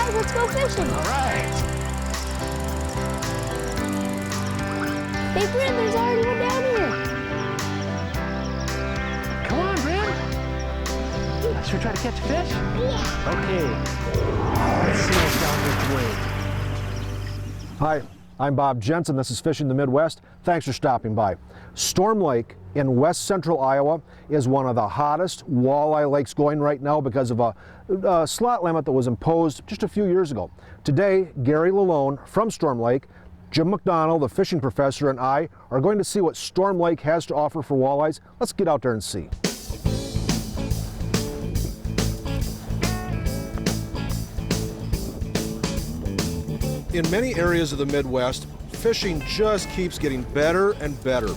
Guys, let's go fishing. All right. Hey, Brent, there's already one down here. Come on, Brent. Should we try to catch a fish? Yeah. Okay. Let's see what's down this way. Hi, I'm Bob Jensen. This is Fishing the Midwest. Thanks for stopping by. Storm Lake in west central Iowa is one of the hottest walleye lakes going right now because of a slot limit that was imposed just a few years ago. Today, Gary Lalone from Storm Lake, Jim McDonnell, the fishing professor, and I are going to see what Storm Lake has to offer for walleyes. Let's get out there and see. In many areas of the Midwest, fishing just keeps getting better and better.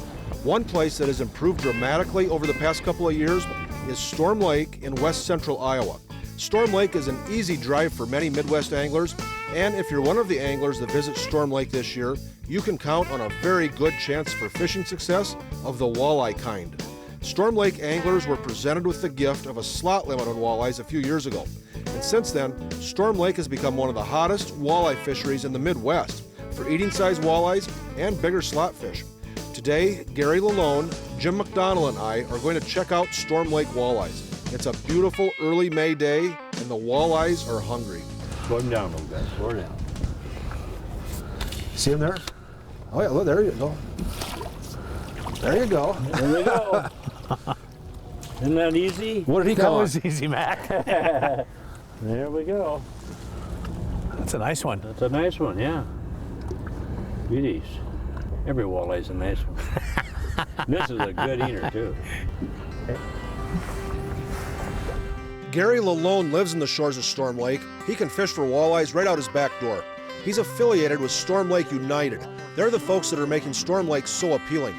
One place that has improved dramatically over the past couple of years is Storm Lake in west central Iowa. Storm Lake is an easy drive for many Midwest anglers, and if you're one of the anglers that visit Storm Lake this year, you can count on a very good chance for fishing success of the walleye kind. Storm Lake anglers were presented with the gift of a slot limit on walleyes a few years ago. And since then, Storm Lake has become one of the hottest walleye fisheries in the Midwest for eating-sized walleyes and bigger slot fish. Today, Gary Lalone, Jim McDonnell, and I are going to check out Storm Lake walleyes. It's a beautiful early May day, and the walleyes are hungry. Slow him down a little bit, slow down. See him there? Oh yeah, look, there you go. There you go. There we go. Isn't that easy? What did he call That it? was easy, Mac. There we go. That's a nice one. That's a nice one, yeah. Beauties. Every walleye's a nice one. This is a good eater, too. Gary Lalone lives in the shores of Storm Lake. He can fish for walleyes right out his back door. He's affiliated with Storm Lake United. They're the folks that are making Storm Lake so appealing.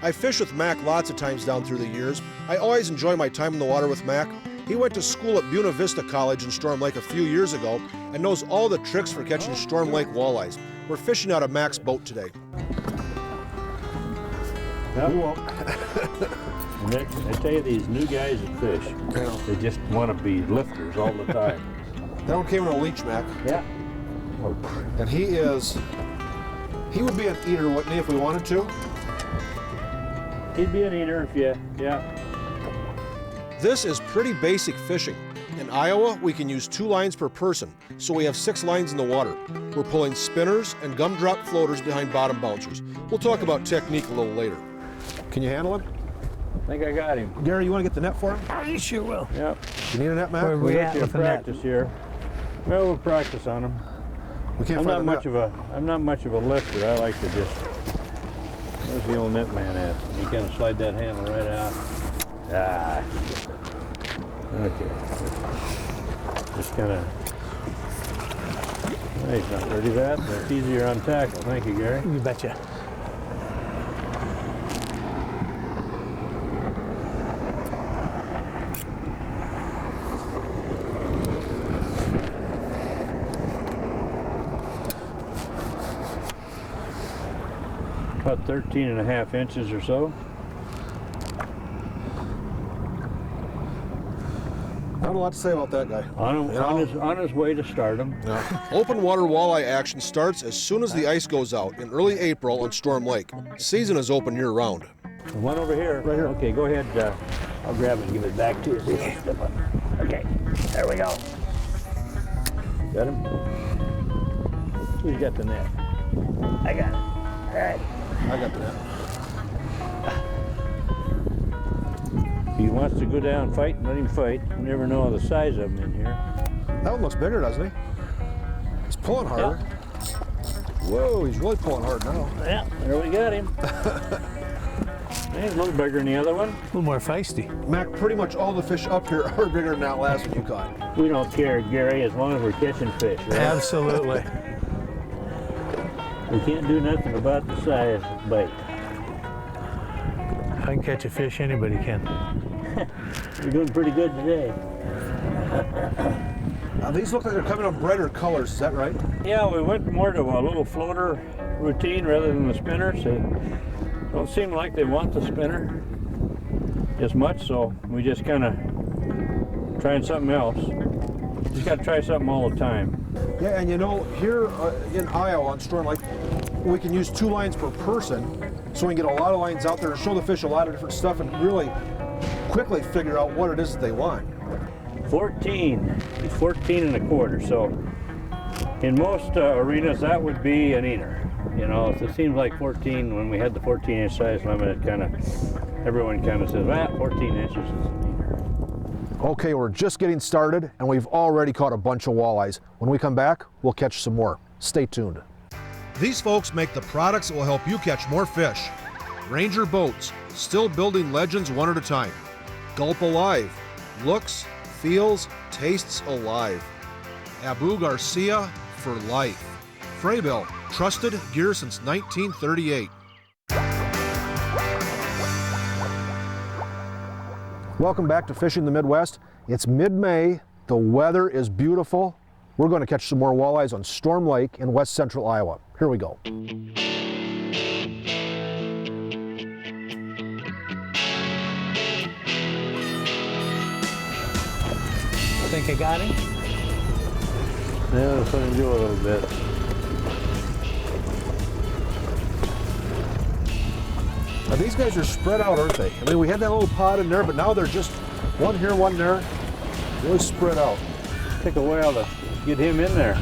I fished with Mac lots of times down through the years. I always enjoy my time in the water with Mac. He went to school at Buena Vista College in Storm Lake a few years ago and knows all the tricks for catching Storm Lake walleyes. We're fishing out of Mac's boat today. Yep. I tell you, these new guys that fish, they just want to be lifters all the time. That one came in a leech, Mac. Yeah. And he would be an eater, wouldn't he, if we wanted to? He'd be an eater if you, yeah. This is pretty basic fishing. In Iowa, we can use 2 lines per person, so we have 6 lines in the water. We're pulling spinners and gumdrop floaters behind bottom bouncers. We'll talk about technique a little later. Can you handle him? I think I got him. Gary, you want to get the net for him? You sure will. Yep. You need a net, Mac? Where We we have at to with the net? practice here. Well, we'll practice on them. We can't I'm find not the much net. I'm not much of a lifter. I like to just. Where's the old net man at? You kind of slide that handle right out. Ah. Okay. Just kind of. He's not ready for that. That's easier on tackle. Thank you, Gary. You betcha. About 13.5 inches or so. Not a lot to say about that guy. On his way to stardom. Open water walleye action starts as soon as the ice goes out in early April on Storm Lake. Season is open year-round. The one over here. Right here. Okay, go ahead. I'll grab it and give it back to you. So you don't step on it. Okay, there we go. Got him? Who's got the net? I got it. All right. I got the net. If he wants to go down and fight, let him fight. You never know the size of him in here. That one looks bigger, doesn't he? He's pulling harder. Whoa, he's really pulling hard now. Yeah, there we got him. He's a little bigger than the other one. A little more feisty. Mac, pretty much all the fish up here are bigger than that last one you caught. We don't care, Gary, as long as we're catching fish, right? Absolutely. We can't do nothing about the size of the bait. If I can catch a fish, anybody can. You're doing pretty good today. Now these look like they're coming on brighter colors, is that right? Yeah, we went more to a little floater routine rather than the spinners. They don't seem like they want the spinner as much, so we just kind of trying something else. Just got to try something all the time. Yeah, and you know, here in Iowa on Storm Lake, we can use 2 lines per person, so we can get a lot of lines out there and show the fish a lot of different stuff and really quickly figure out what it is that they want. 14. He's 14 and a quarter. So in most arenas, that would be an eater. You know, so it seems like 14, when we had the 14-inch size limit, everyone kind of says, well, 14 inches is an eater. Okay, we're just getting started, and we've already caught a bunch of walleyes. When we come back, we'll catch some more. Stay tuned. These folks make the products that will help you catch more fish. Ranger Boats, still building legends one at a time. Gulp Alive, looks, feels, tastes alive. Abu Garcia, for life. Frabill, trusted gear since 1938. Welcome back to Fishing the Midwest. It's mid-May, the weather is beautiful. We're going to catch some more walleyes on Storm Lake in west central Iowa. Here we go. Think I got him? Yeah, let's let him do a little bit. Now these guys are spread out, aren't they? I mean, we had that little pod in there, but now they're just one here, one there. Really spread out. Take a while to get him in there.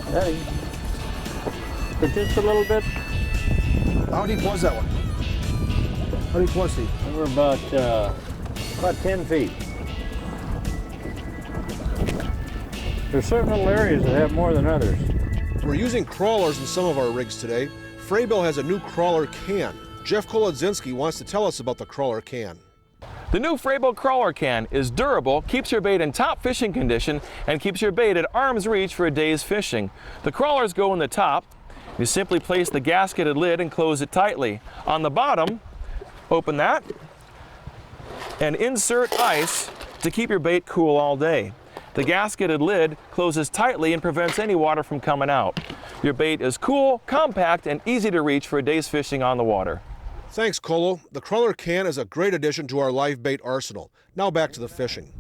Hey, for just a little bit. How deep was that one? How deep was he? We're about 10 feet. There's certain little areas that have more than others. We're using crawlers in some of our rigs today. Frabill has a new crawler can. Jeff Kolodzinski wants to tell us about the crawler can. The new Frabill crawler can is durable, keeps your bait in top fishing condition, and keeps your bait at arm's reach for a day's fishing. The crawlers go in the top. You simply place the gasketed lid and close it tightly. On the bottom, open that and insert ice to keep your bait cool all day. The gasketed lid closes tightly and prevents any water from coming out. Your bait is cool, compact, and easy to reach for a day's fishing on the water. Thanks, Kolo. The crawler can is a great addition to our live bait arsenal. Now back to the fishing.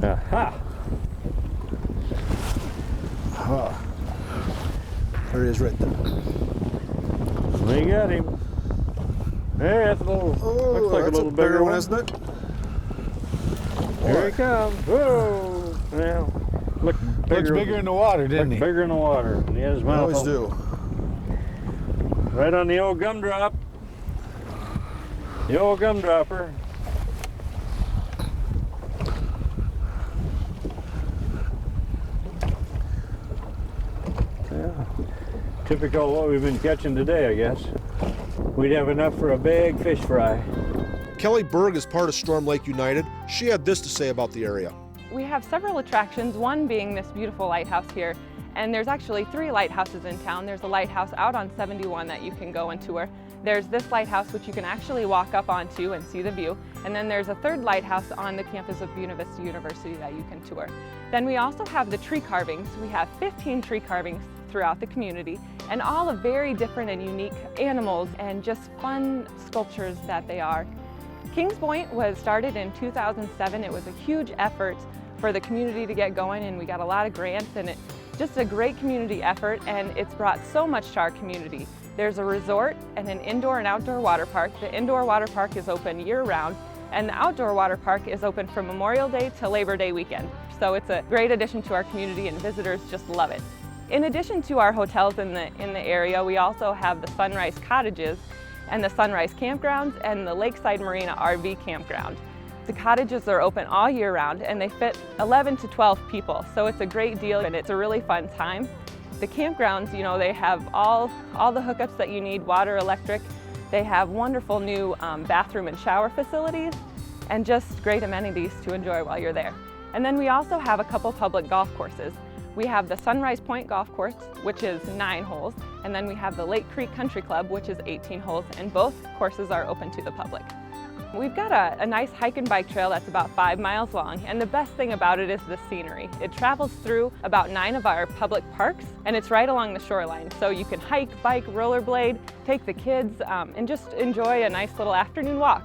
Aha! There he is right there. We got him. Hey, that's a little, looks like that's a little bigger one, isn't it? Here he comes. Whoa! Well, look Looks bigger in the water, didn't he? Bigger in the water. And he has his We mouth always open. do. Right on the old gumdrop. The old gumdropper. Yeah. Typical of what we've been catching today, I guess. We'd have enough for a big fish fry. Kelly Berg is part of Storm Lake United. She had this to say about the area. We have several attractions, one being this beautiful lighthouse here. And there's actually 3 lighthouses in town. There's a lighthouse out on 71 that you can go and tour. There's this lighthouse which you can actually walk up onto and see the view. And then there's a 3rd lighthouse on the campus of Buena Vista University that you can tour. Then we also have the tree carvings. We have 15 tree carvings throughout the community, and all of very different and unique animals and just fun sculptures that they are. Kings Point was started in 2007. It was a huge effort for the community to get going, and we got a lot of grants, and it's just a great community effort, and it's brought so much to our community. There's a resort and an indoor and outdoor water park. The indoor water park is open year-round, and the outdoor water park is open from Memorial Day to Labor Day weekend. So it's a great addition to our community, and visitors just love it. In addition to our hotels in the area, we also have the Sunrise Cottages and the Sunrise Campgrounds and the Lakeside Marina RV Campground. The cottages are open all year round, and they fit 11 to 12 people, so it's a great deal and it's a really fun time. The campgrounds, you know, they have all the hookups that you need, water, electric. They have wonderful new bathroom and shower facilities and just great amenities to enjoy while you're there. And then we also have a couple public golf courses. We have the Sunrise Point Golf Course, which is 9 holes, and then we have the Lake Creek Country Club, which is 18 holes, and both courses are open to the public. We've got a nice hike and bike trail that's about 5 miles long, and the best thing about it is the scenery. It travels through about 9 of our public parks, and it's right along the shoreline. So you can hike, bike, rollerblade, take the kids, and just enjoy a nice little afternoon walk.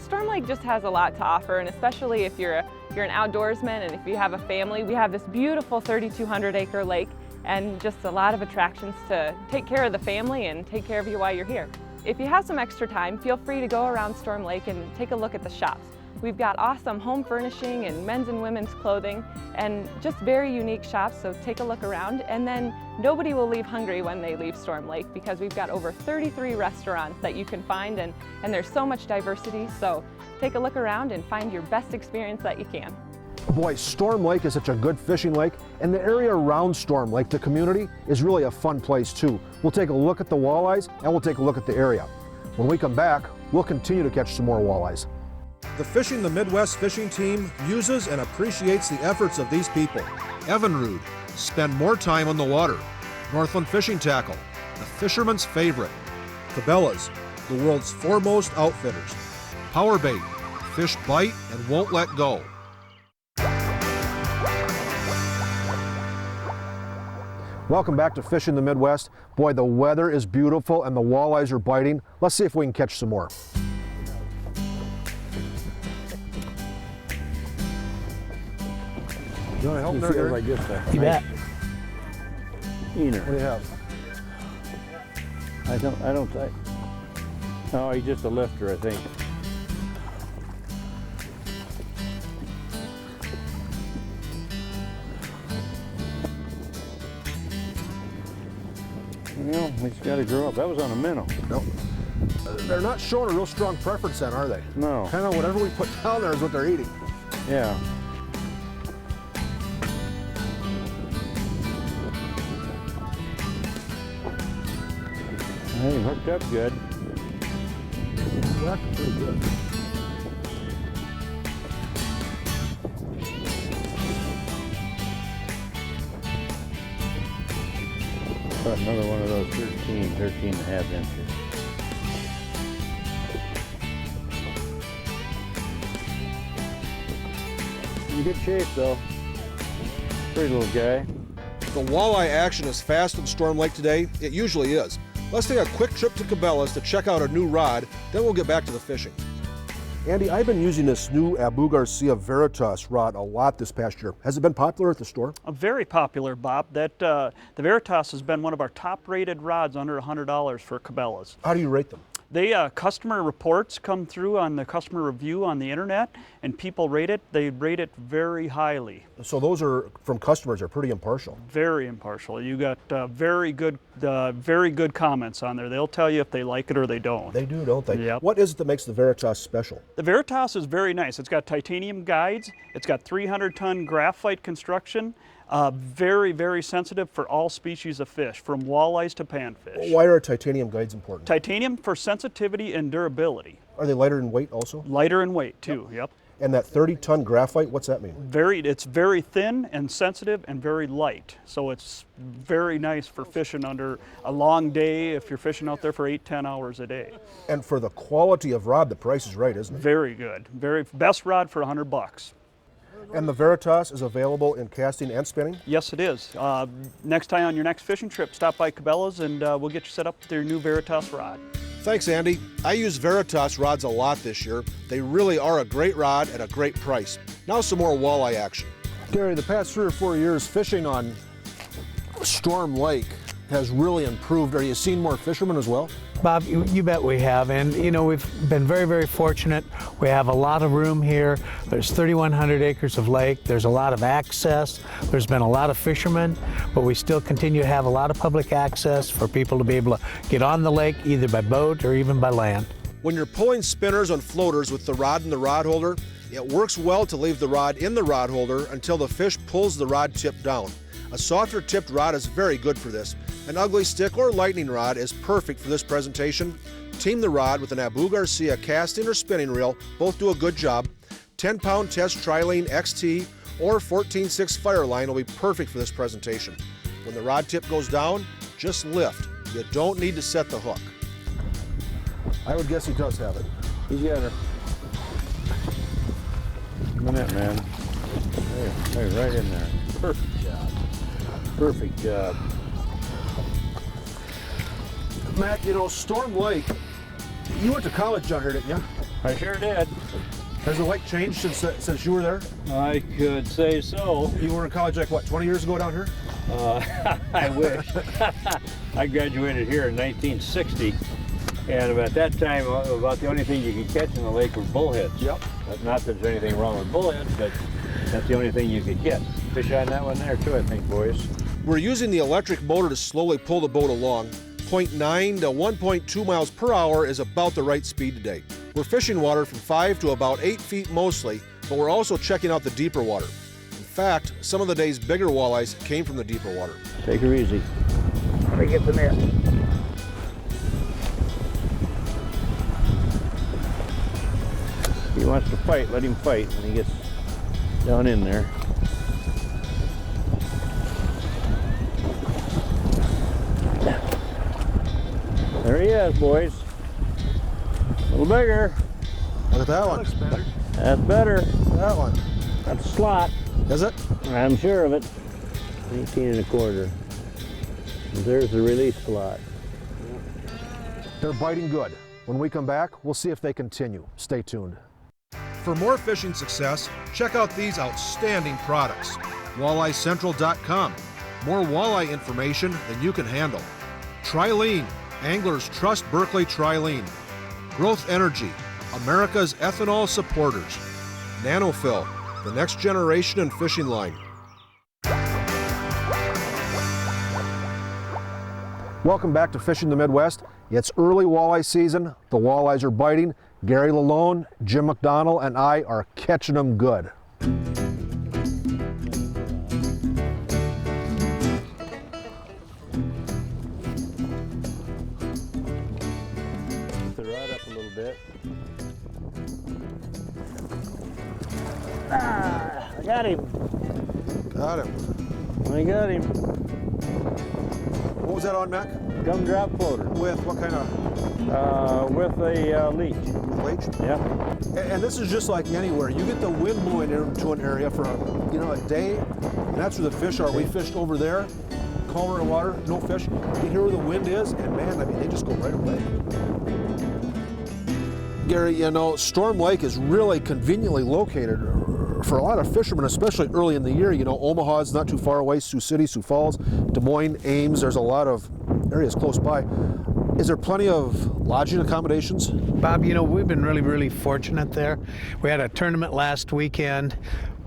Storm Lake just has a lot to offer, and especially if you're an outdoorsman and if you have a family, we have this beautiful 3,200-acre lake and just a lot of attractions to take care of the family and take care of you while you're here. If you have some extra time, feel free to go around Storm Lake and take a look at the shops. We've got awesome home furnishing and men's and women's clothing and just very unique shops, so take a look around. And then nobody will leave hungry when they leave Storm Lake because we've got over 33 restaurants that you can find, and there's so much diversity, so take a look around and find your best experience that you can. Boy, Storm Lake is such a good fishing lake, and the area around Storm Lake, the community, is really a fun place too. We'll take a look at the walleyes and we'll take a look at the area. When we come back, we'll continue to catch some more walleyes. The Fishing the Midwest fishing team uses and appreciates the efforts of these people. Evinrude, spend more time on the water. Northland Fishing Tackle, the fisherman's favorite. Cabela's, the world's foremost outfitters. Powerbait, fish bite and won't let go. Welcome back to Fishing the Midwest. Boy, the weather is beautiful and the walleyes are biting. Let's see if we can catch some more. You want to help me there? Like this, You bet. Eaner. What do you have? I don't. No, he's just a lifter, I think. Well, he's got to grow up. That was on a minnow. Nope. They're not showing a real strong preference then, are they? No. Kind of whatever we put down there is what they're eating. Yeah. Hey, he hooked up good. That's pretty good. Another one of those 13 and a half inches. In good shape though. Pretty little guy. The walleye action is fast in Storm Lake today. It usually is. Let's take a quick trip to Cabela's to check out a new rod, then we'll get back to the fishing. Andy, I've been using this new Abu Garcia Veritas rod a lot this past year. Has it been popular at the store? Very popular, Bob. The Veritas has been one of our top-rated rods under $100 for Cabela's. How do you rate them? They customer reports come through on the customer review on the internet, and people rate it. They rate it very highly. So those are from customers are pretty impartial. Very impartial. You got very good comments on there. They'll tell you if they like it or they don't. They do, don't they? Yep. What is it that makes the Veritas special? The Veritas is very nice. It's got titanium guides. It's got 300-ton graphite construction. Very, very sensitive for all species of fish, from walleyes to panfish. Why are titanium guides important? Titanium for sensitivity and durability. Are they lighter in weight also? Lighter in weight too, yep. And that 30-ton graphite, what's that mean? It's very thin and sensitive and very light. So it's very nice for fishing under a long day if you're fishing out there for 8-10 hours a day. And for the quality of rod, the price is right, isn't it? Very good. Best rod for $100. And the Veritas is available in casting and spinning? Yes, it is. Next time on your next fishing trip, stop by Cabela's and we'll get you set up with your new Veritas rod. Thanks, Andy. I use Veritas rods a lot this year. They really are a great rod at a great price. Now some more walleye action. Gary, the past 3 or 4 years fishing on Storm Lake has really improved. Are you seeing more fishermen as well? Bob, you bet we have, and you know, we've been very, very fortunate. We have a lot of room here. There's 3,100 acres of lake. There's a lot of access. There's been a lot of fishermen, but we still continue to have a lot of public access for people to be able to get on the lake either by boat or even by land. When you're pulling spinners on floaters with the rod in the rod holder, it works well to leave the rod in the rod holder until the fish pulls the rod tip down. A softer tipped rod is very good for this. An ugly stick or lightning rod is perfect for this presentation. Team the rod with an Abu Garcia casting or spinning reel. Both do a good job. 10-pound test Trilene XT or 14-6 Fireline will be perfect for this presentation. When the rod tip goes down, just lift. You don't need to set the hook. I would guess he does have it. He's got her. coming in, man. Hey, right in there. Perfect job. Perfect job. Matt, you know, Storm Lake, you went to college down here, didn't you? I sure did. Has the lake changed since you were there? I could say so. You were in college like, what, 20 years ago down here? I wish. I graduated here in 1960, and at that time, about the only thing you could catch in the lake were bullheads. Yep. Not that there's anything wrong with bullheads, but that's the only thing you could get. Fish on that one there too, I think, boys. We're using the electric motor to slowly pull the boat along. 0.9 to 1.2 miles per hour is about the right speed today. We're fishing water from 5 to about 8 feet mostly, but we're also checking out the deeper water. In fact, some of the day's bigger walleyes came from the deeper water. Take her easy. Let me get the net. If he wants to fight, let him fight when he gets down in there. There he is, boys. A little bigger. Look at that one. That's better. That one. That's a slot. Is it? I'm sure of it. 18 1/4. There's the release slot. They're biting good. When we come back, we'll see if they continue. Stay tuned. For more fishing success, check out these outstanding products. WalleyeCentral.com. More walleye information than you can handle. Trilene. Anglers trust Berkeley Trilene. Growth Energy. America's ethanol supporters. Nanofill. The next generation in fishing line. Welcome back to Fishing the Midwest. It's early walleye season. The walleyes are biting. Gary Lalone, Jim McDonnell, and I are catching them good. Lift the rod up a little bit. Ah, I got him. Got him. I got him. What was that on, Mac? Gumdrop floater. With what kind of With a leech. leech? Yeah. And this is just like anywhere. You get the wind blowing into an area for a day, and that's where the fish are. We fished over there, calmer water, no fish. You hear where the wind is, and man, I mean, they just go right away. Gary, you know, Storm Lake is really conveniently located for a lot of fishermen, especially early in the year. You know, Omaha's not too far away, Sioux City, Sioux Falls, Des Moines, Ames, there's a lot of areas close by. Is there plenty of lodging accommodations? Bob, you know, we've been really fortunate there. We had a tournament last weekend.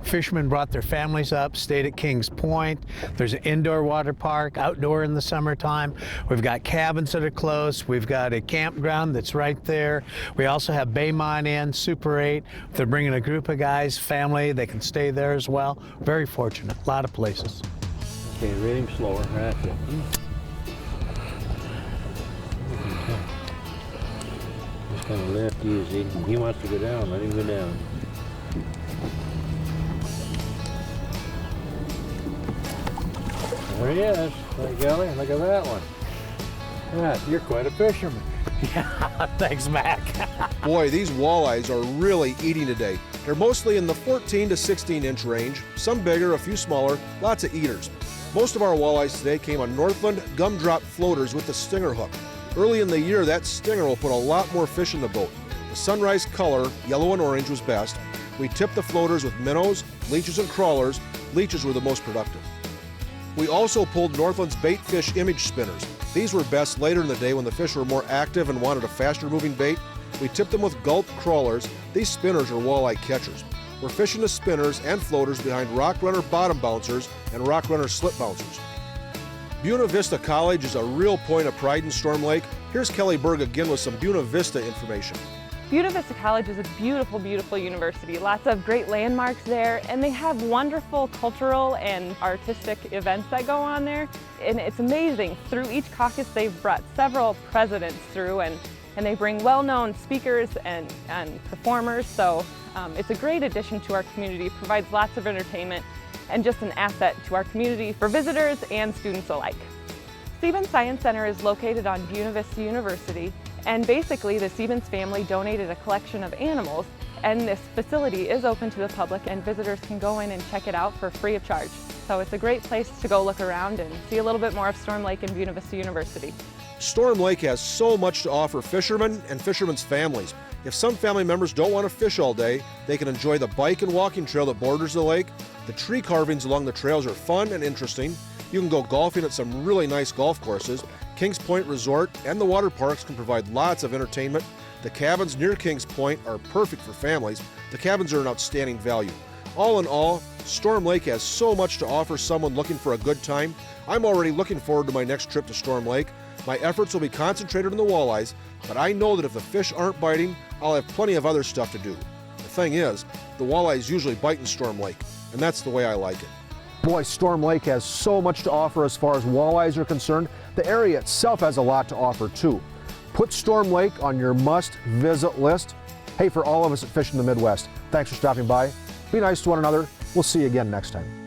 Fishermen brought their families up, stayed at Kings Point. There's an indoor water park, outdoor in the summertime. We've got cabins that are close. We've got a campground that's right there. We also have Baymont Inn, Super 8. If they're bringing a group of guys, family, they can stay there as well. Very fortunate, a lot of places. Okay, reel him slower. That's it. Just kind of lift easy. He wants to go down, let him go down. There he is. By golly, look at that one. Yeah, you're quite a fisherman. Yeah, thanks, Mac. Boy, these walleyes are really eating today. They're mostly in the 14 to 16 inch range, some bigger, a few smaller, lots of eaters. Most of our walleyes today came on Northland gumdrop floaters with the stinger hook. Early in the year, that stinger will put a lot more fish in the boat. The sunrise color, yellow and orange, was best. We tipped the floaters with minnows, leeches, and crawlers. Leeches were the most productive. We also pulled Northland's bait fish image spinners. These were best later in the day when the fish were more active and wanted a faster moving bait. We tipped them with gulp crawlers. These spinners are walleye catchers. We're fishing the spinners and floaters behind Rock Runner bottom bouncers and Rock Runner slip bouncers. Buena Vista College is a real point of pride in Storm Lake. Here's Kelly Berg again with some Buena Vista information. Buena Vista College is a beautiful university. Lots of great landmarks there, and they have wonderful cultural and artistic events that go on there. And it's amazing. Through each caucus, they've brought several presidents through, and they bring well-known speakers and performers. So it's a great addition to our community, provides lots of entertainment, and just an asset to our community for visitors and students alike. Siebens Science Center is located on Buena Vista University, and basically the Siebens family donated a collection of animals, And this facility is open to the public, and visitors can go in and check it out for free of charge. So it's a great place to go look around and see a little bit more of Storm Lake and Buena Vista University. Storm Lake has so much to offer fishermen and fishermen's families. If some family members don't want to fish all day, they can enjoy the bike and walking trail that borders the lake. The tree carvings along the trails are fun and interesting. You can go golfing at some really nice golf courses. Kings Point Resort and the water parks can provide lots of entertainment. The cabins near Kings Point are perfect for families. The cabins are an outstanding value. All in all, Storm Lake has so much to offer someone looking for a good time. I'm already looking forward to my next trip to Storm Lake. My efforts will be concentrated on the walleyes, but I know that if the fish aren't biting, I'll have plenty of other stuff to do. The thing is, the walleyes usually bite in Storm Lake, and that's the way I like it. Boy, Storm Lake has so much to offer as far as walleyes are concerned. The area itself has a lot to offer too. Put Storm Lake on your must-visit list. Hey, for all of us at Fish in the Midwest, thanks for stopping by. Be nice to one another. We'll see you again next time.